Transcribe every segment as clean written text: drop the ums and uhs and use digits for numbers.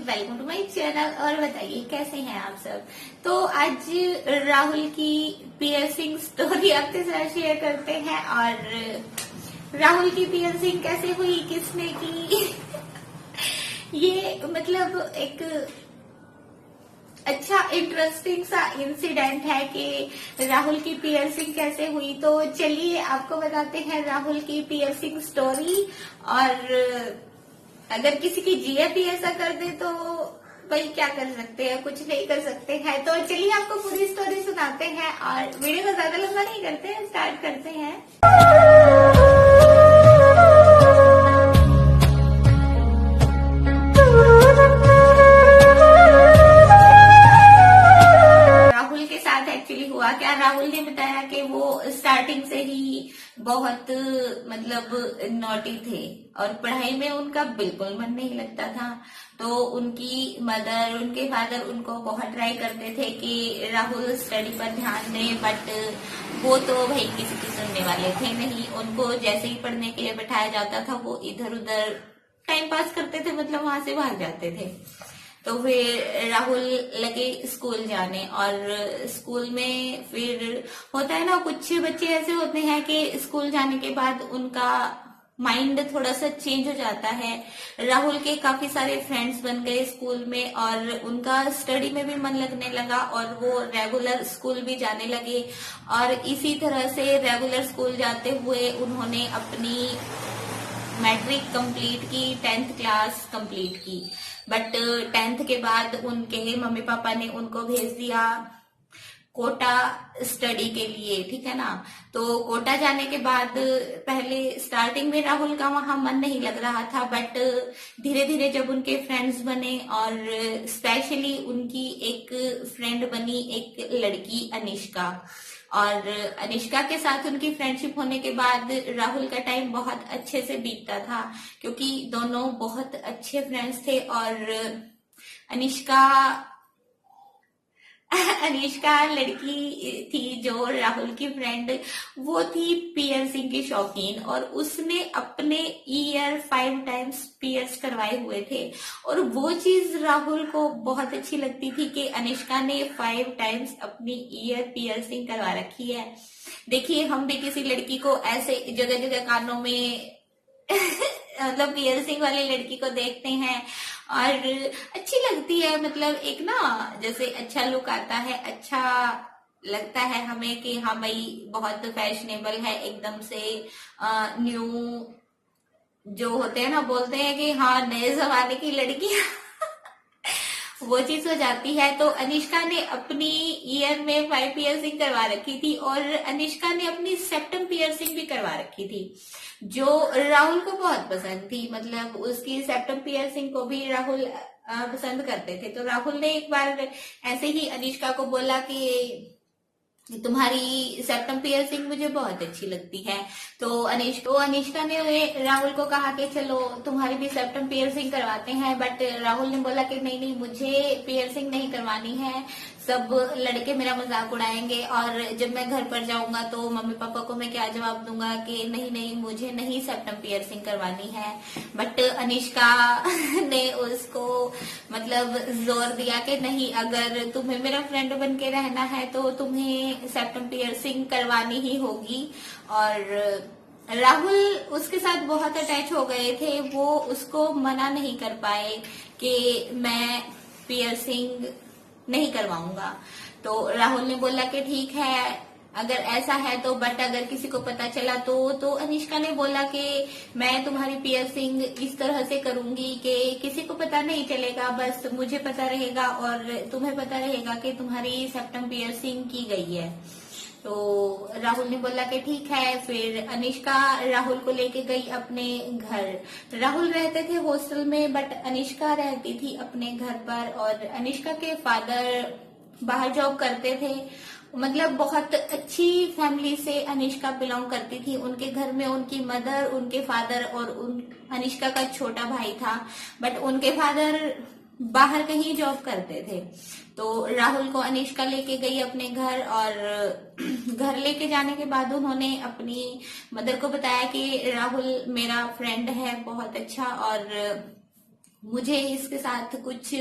Welcome to my channel. और बताइए कैसे हैं आप सब। तो आज राहुल की पियर्सिंग स्टोरी आपके साथ शेयर करते हैं। और राहुल की पियर्सिंग कैसे हुई, किसने की ये मतलब एक अच्छा इंटरेस्टिंग सा इंसिडेंट है कि राहुल की पियर्सिंग कैसे हुई। तो चलिए आपको बताते हैं राहुल की पियर्सिंग स्टोरी। और अगर किसी की जीएफ ही ऐसा कर दे तो भाई क्या कर सकते हैं, कुछ नहीं कर सकते हैं। तो चलिए आपको पूरी स्टोरी सुनाते हैं और वीडियो को ज्यादा लंबा नहीं करते हैं, स्टार्ट करते हैं। राहुल के साथ एक्चुअली हुआ क्या, राहुल ने बताया कि वो स्टार्टिंग से ही बहुत मतलब नॉटी थे और पढ़ाई में उनका बिल्कुल मन नहीं लगता था। तो उनकी मदर, उनके फादर उनको बहुत ट्राई करते थे कि राहुल स्टडी पर ध्यान दे, बट वो तो भाई किसी की सुनने वाले थे नहीं। उनको जैसे ही पढ़ने के लिए बैठाया जाता था वो इधर उधर टाइम पास करते थे, मतलब वहां से भाग जाते थे। तो फिर राहुल लगे स्कूल जाने, और स्कूल में फिर होता है ना, कुछ बच्चे ऐसे होते हैं कि स्कूल जाने के बाद उनका माइंड थोड़ा सा चेंज हो जाता है। राहुल के काफी सारे फ्रेंड्स बन गए स्कूल में और उनका स्टडी में भी मन लगने लगा और वो रेगुलर स्कूल भी जाने लगे। और इसी तरह से रेगुलर स्कूल जाते हुए उन्होंने अपनी मैट्रिक कंप्लीट की, 10th क्लास कंप्लीट की। बट 10th के बाद उनके मम्मी पापा ने उनको भेज दिया कोटा स्टडी के लिए, ठीक है ना। तो कोटा जाने के बाद पहले स्टार्टिंग में राहुल का वहां मन नहीं लग रहा था, बट धीरे धीरे जब उनके फ्रेंड्स बने और स्पेशली उनकी एक फ्रेंड बनी एक लड़की अनिष्का, और अनिष्का के साथ उनकी फ्रेंडशिप होने के बाद राहुल का टाइम बहुत अच्छे से बीतता था, क्योंकि दोनों बहुत अच्छे फ्रेंड्स थे। और अनिष्का अनिष्का लड़की थी जो राहुल की फ्रेंड, वो थी पियर्सिंग की शौकीन, और उसने अपने ईयर 5 टाइम्स पियर्स करवाए हुए थे। और वो चीज राहुल को बहुत अच्छी लगती थी कि अनिष्का ने 5 टाइम्स अपनी ईयर पियर्सिंग करवा रखी है। देखिए, हम भी किसी लड़की को ऐसे जगह जगह कानों में मतलब पियर्सिंग वाली लड़की को देखते हैं और अच्छी लगती है, मतलब एक ना जैसे अच्छा लुक आता है, अच्छा लगता है हमें कि हाँ भाई बहुत फैशनेबल है एकदम से। न्यू जो होते हैं ना, बोलते हैं कि हाँ नए जमाने की लड़की वो चीज हो जाती है। तो अनिष्का ने अपनी ईयर में 5 पियर्सिंग करवा रखी थी और अनिष्का ने अपनी सेप्टम पियर्सिंग भी करवा रखी थी, जो राहुल को बहुत पसंद थी। मतलब उसकी सेप्टम पियर्सिंग को भी राहुल पसंद करते थे। तो राहुल ने एक बार ऐसे ही अनिष्का को बोला कि तुम्हारी सेप्टम पियर्सिंग मुझे बहुत अच्छी लगती है। तो अनिष्का ने राहुल को कहा कि चलो तुम्हारी भी सेप्टम पियर्सिंग करवाते हैं। बट राहुल ने बोला कि नहीं नहीं, मुझे पियर्सिंग नहीं करवानी है, सब लड़के मेरा मजाक उड़ाएंगे और जब मैं घर पर जाऊंगा तो मम्मी पापा को मैं क्या जवाब दूंगा कि नहीं नहीं मुझे नहीं सेप्टम पियर्सिंग करवानी है। बट अनिष्का ने उसको मतलब जोर दिया कि नहीं, अगर तुम्हें मेरा फ्रेंड बन के रहना है तो तुम्हें सेप्टम पियर्सिंग करवानी ही होगी। और राहुल उसके साथ बहुत अटैच हो गए थे, वो उसको मना नहीं कर पाए कि मैं पियर्सिंग नहीं करवाऊंगा। तो राहुल ने बोला कि ठीक है अगर ऐसा है तो, बट अगर किसी को पता चला तो अनिष्का ने बोला कि मैं तुम्हारी पियर्सिंग इस तरह से करूंगी कि किसी को पता नहीं चलेगा, बस मुझे पता रहेगा और तुम्हें पता रहेगा कि तुम्हारी सेप्टम पियर्सिंग की गई है। तो राहुल ने बोला कि ठीक है। फिर अनिष्का राहुल को लेके गई अपने घर। राहुल रहते थे हॉस्टल में, बट अनिष्का रहती थी अपने घर पर। और अनिष्का के फादर बाहर जॉब करते थे, मतलब बहुत अच्छी फैमिली से अनिष्का बिलोंग करती थी। उनके घर में उनकी मदर, उनके फादर और अनिष्का का छोटा भाई था, बट उनके फादर बाहर कहीं जॉब करते थे। तो राहुल को अनिष्का लेके गई अपने घर, और घर लेके जाने के बाद उन्होंने अपनी मदर को बताया कि राहुल मेरा फ्रेंड है बहुत अच्छा, और मुझे इसके साथ कुछ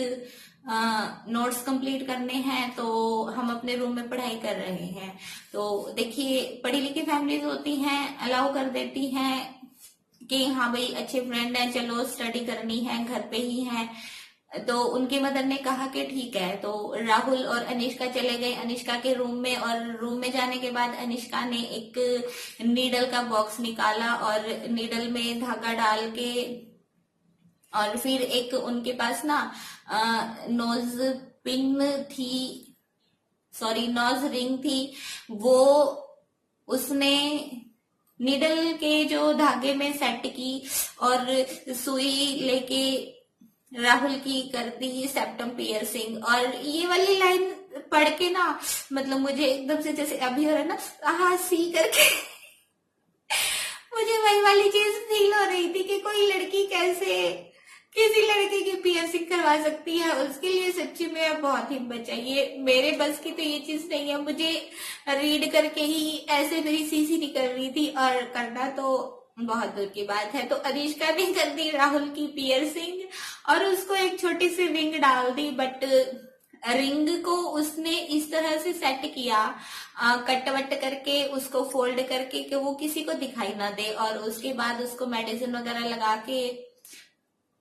नोट्स कंप्लीट करने हैं, तो हम अपने रूम में पढ़ाई कर रहे हैं। तो देखिए, पढ़ी लिखी फैमिलीज होती हैं, अलाउ कर देती हैं कि हाँ भाई अच्छे फ्रेंड हैं, चलो स्टडी करनी है, घर पे ही है। तो उनकी मदर ने कहा कि ठीक है। तो राहुल और अनिष्का चले गए अनिष्का के रूम में, और रूम में जाने के बाद अनिष्का ने एक नीडल का बॉक्स निकाला और नीडल में धागा डाल के, और फिर एक उनके पास ना नोज पिन थी, सॉरी नोज रिंग थी, वो उसने नीडल के जो धागे में सेट की और सुई लेके राहुल की कर दी सेप्टम पियर्सिंग। और ये वाली लाइन पढ़ के ना, मतलब मुझे एकदम से जैसे अभी हो रहा है ना, आहा सी करके मुझे वही वाली चीज फील हो रही थी कि कोई लड़की कैसे किसी लड़के की पियर्सिंग करवा सकती है। उसके लिए सच्ची में बहुत हिम्मत चाहिए। मेरे बस की तो ये चीज नहीं है। मुझे रीड करके ही ऐसे मेरी सीसी निकल रही थी, और करना तो बहुत दूर की बात है। तो अनिष्का ने कर दी राहुल की पियर्सिंग और उसको एक छोटी सी रिंग डाल दी, बट रिंग को उसने इस तरह से सेट किया, कट वट करके उसको फोल्ड करके, कि वो किसी को दिखाई ना दे। और उसके बाद उसको मेडिसिन वगैरह लगा के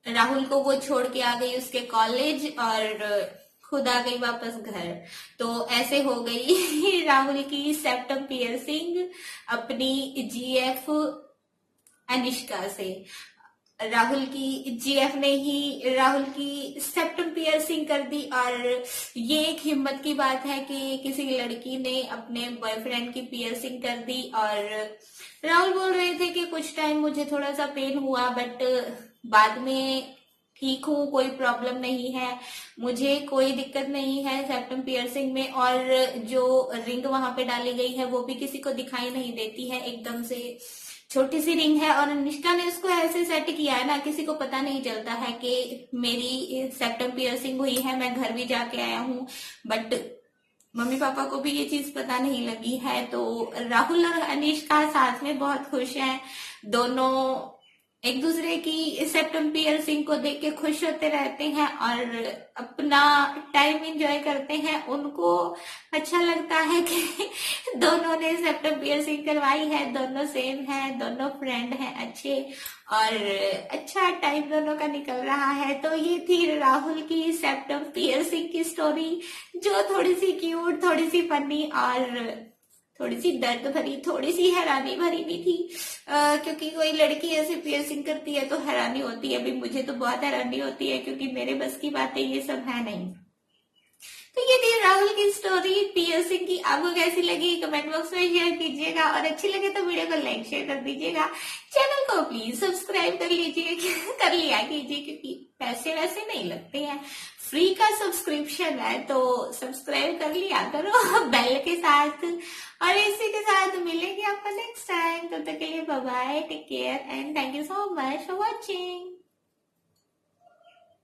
राहुल को वो छोड़ के आ गई उसके कॉलेज, और खुद आ गई वापस घर। तो ऐसे हो गई राहुल की सेप्टम पियर्सिंग अपनी जीएफ अनिष्का से। राहुल की जीएफ ने ही राहुल की सेप्टम पियर्सिंग कर दी। और ये एक हिम्मत की बात है कि किसी लड़की ने अपने बॉयफ्रेंड की पियर्सिंग कर दी। और राहुल बोल रहे थे कि कुछ टाइम मुझे थोड़ा सा पेन हुआ, बट बाद में ठीक हूँ, कोई प्रॉब्लम नहीं है, मुझे कोई दिक्कत नहीं है सेप्टम पियर्सिंग में। और जो रिंग वहां पे डाली गई है वो भी किसी को दिखाई नहीं देती है, एकदम से छोटी सी रिंग है। और अनिष्का ने उसको ऐसे सेट किया है ना, किसी को पता नहीं चलता है कि मेरी सेप्टम पियर्सिंग हुई है। मैं घर भी जाके आया हूँ, बट मम्मी पापा को भी ये चीज पता नहीं लगी है। तो राहुल और अनिष्का साथ में बहुत खुश हैं। दोनों एक दूसरे की सेप्टम पियर्सिंग को देख के खुश होते रहते हैं और अपना टाइम एंजॉय करते हैं। उनको अच्छा लगता है कि दोनों ने सेप्टम पियर्सिंग करवाई है, दोनों सेम है, दोनों फ्रेंड हैं अच्छे, और अच्छा टाइम दोनों का निकल रहा है। तो ये थी राहुल की सेप्टम पियर्सिंग की स्टोरी, जो थोड़ी सी क्यूट, थोड़ी सी फनी और थोड़ी सी दर्द भरी, थोड़ी सी हैरानी भरी भी थी। क्योंकि कोई लड़की ऐसे पियर्सिंग करती है तो हैरानी होती है। अभी मुझे तो बहुत हैरानी होती है, क्योंकि मेरे बस की बातें ये सब है नहीं। तो ये थी राहुल की स्टोरी पियर्सिंग की। आपको कैसी लगी कमेंट बॉक्स में शेयर कीजिएगा, और अच्छी लगे तो वीडियो को लाइक शेयर कर दीजिएगा। चैनल को प्लीज सब्सक्राइब कर लीजिए, कर लिया कीजिए, क्योंकि पैसे वैसे नहीं लगते हैं, फ्री का सब्सक्रिप्शन है, तो सब्सक्राइब कर लिया करो बेल के साथ। और इसी के साथ मिलेंगे आपको नेक्स्ट टाइम। तब तक के लिए bye bye, take care and thank you so much for watching.